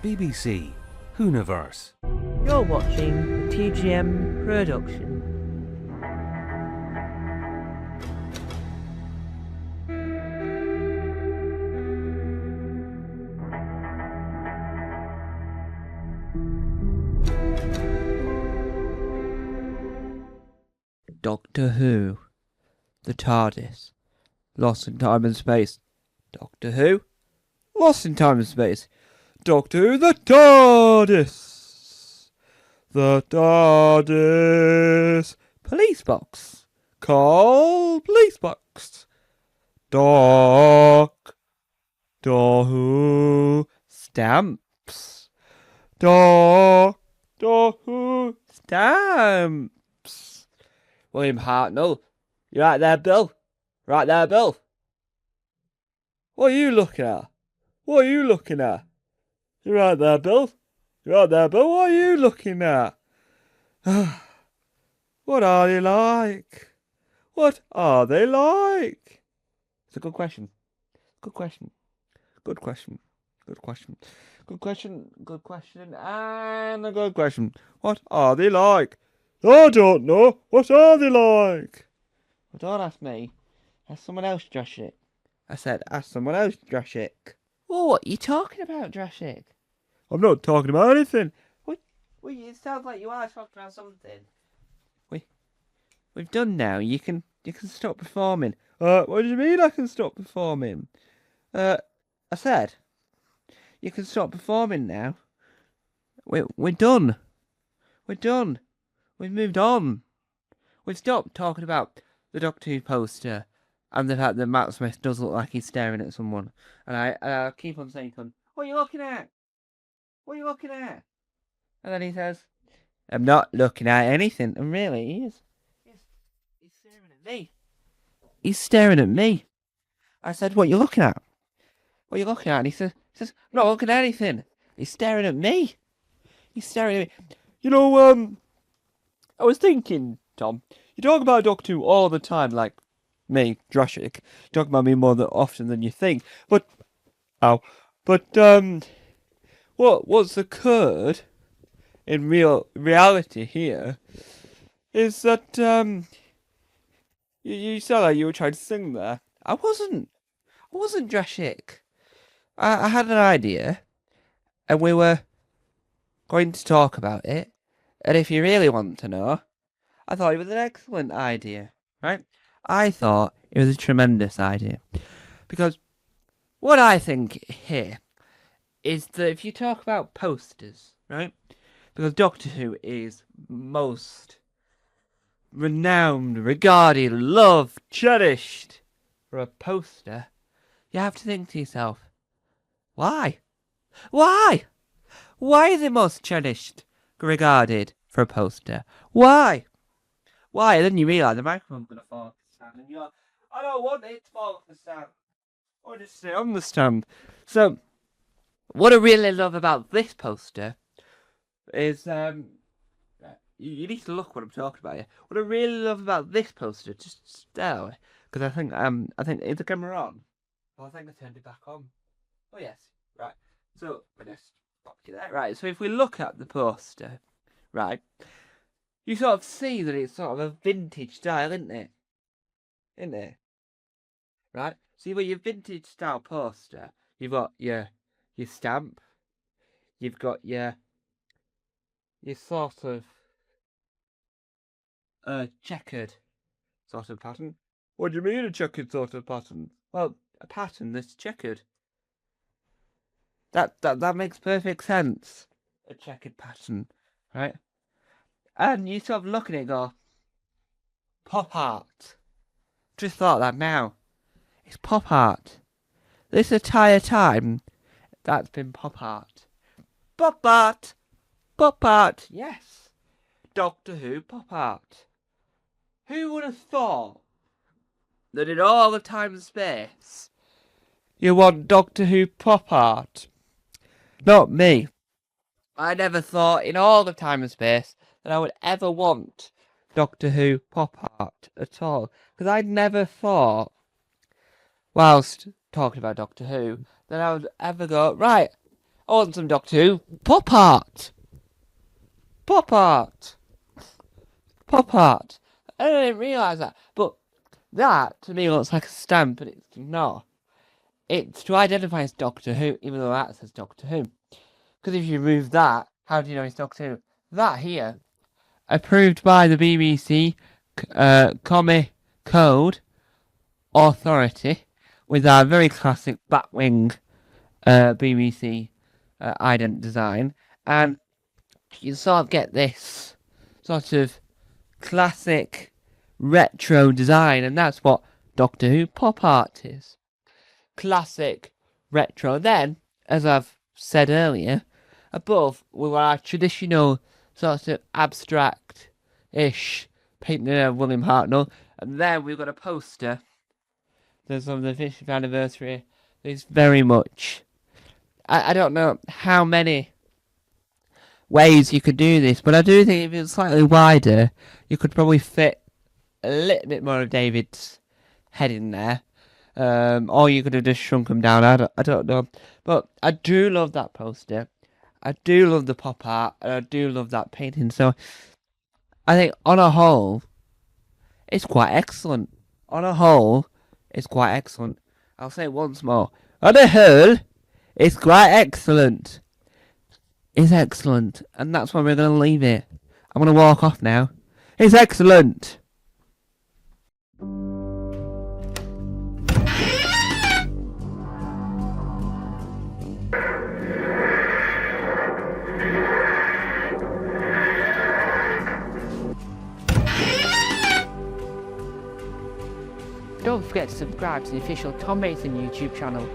BBC Hooniverse. You're watching the TGM production. Doctor Who. The TARDIS. Lost in Time and Space. Doctor Who. Lost in Time and Space. Doctor Who. The TARDIS. The TARDIS. Police box. Call police box. Doctor Who. Stamps. Doctor Who. Stamps. William Hartnell. You right there, Bill? Right there, Bill? What are you looking at? What are you looking at? You right there, Bill? You right there, Bill? What are you looking at? What are they like? What are they like? It's a good question. Good question. Good question. Good question. Good question. Good question. And a good question. What are they like? I don't know. What are they like? Well, don't ask me. Ask someone else, Drashik. I said, ask someone else, Drashik. Oh, what are you talking about, Drashik? I'm not talking about anything. Well, it sounds like you are talking about something. We've done now. You can stop performing. What do you mean I can stop performing? I said, you can stop performing now. We're done. We're done. We've moved on. We've stopped talking about the Doctor Who poster and the fact that Matt Smith does look like he's staring at someone. And I keep on saying to him, what are you looking at? What are you looking at? And then he says, I'm not looking at anything. And really, he is. He's staring at me. He's staring at me. I said, what are you looking at? What are you looking at? And he says, I'm not looking at anything. He's staring at me. He's staring at me. You know, I was thinking, Tom, you talk about Doctor Who all the time, like me, Drashik. You talk about me more often than you think. But what's occurred in reality here is that you sound like you were trying to sing there. I wasn't Drashik. I had an idea, and we were going to talk about it. And if you really want to know, I thought it was an excellent idea, right? I thought it was a tremendous idea. Because what I think here is that if you talk about posters, right? Because Doctor Who is most renowned, regarded, loved, cherished for a poster, you have to think to yourself, why? Why? Why is it most cherished, regarded for a poster? Why? Why? And then you realise the microphone's going to fall off the stand, and you're like, I don't want it to fall off the stand. I want it to stay on the stand. So, what I really love about this poster is, you need to look what I'm talking about here. What I really love about this poster, just stay, because I think, is the camera on? Oh, I think I turned it back on. Oh yes, right. So, I just popped it there. Right, so if we look at the poster, right, you sort of see that it's sort of a vintage style, isn't it? Isn't it? Right? See, with your vintage style poster, you've got your stamp, you've got your sort of checkered sort of pattern. What do you mean a checkered sort of pattern? Well, a pattern that's checkered. That makes perfect sense. A checkered pattern, right? And you sort of look at it and go, pop art. Just thought that now. It's pop art. This entire time, that's been pop art. Pop art! Pop art! Yes! Doctor Who pop art. Who would have thought that in all the time and space, you want Doctor Who pop art? Not me. I never thought in all the time and space that I would ever want Doctor Who pop art at all. Because I'd never thought, whilst talking about Doctor Who, that I would ever go, right, I want some Doctor Who pop art. Pop art. Pop art. I didn't realise that. But that, to me, looks like a stamp, but it's not. It's to identify as Doctor Who, even though that says Doctor Who. Because if you remove that, how do you know it's Doctor Who? That here, approved by the BBC Comic Code Authority, with our very classic Batwing BBC ident design, and you sort of get this sort of classic retro design, and that's what Doctor Who pop art is. Classic retro. Then, as I've said earlier, above were our traditional sort of abstract-ish painting of William Hartnell, and then we've got a poster that's on the 50th anniversary. It's very much, I don't know how many ways you could do this, but I do think if it was slightly wider, you could probably fit a little bit more of David's head in there. Or you could have just shrunk him down. I don't know. But I do love that poster. I do love the pop art. And I do love that painting. So I think on a whole, it's quite excellent. On a whole, it's quite excellent. I'll say it once more. On a whole, it's quite excellent. It's excellent. And that's where we're going to leave it. I'm going to walk off now. It's excellent. Don't forget to subscribe to the official Tom Mason YouTube channel.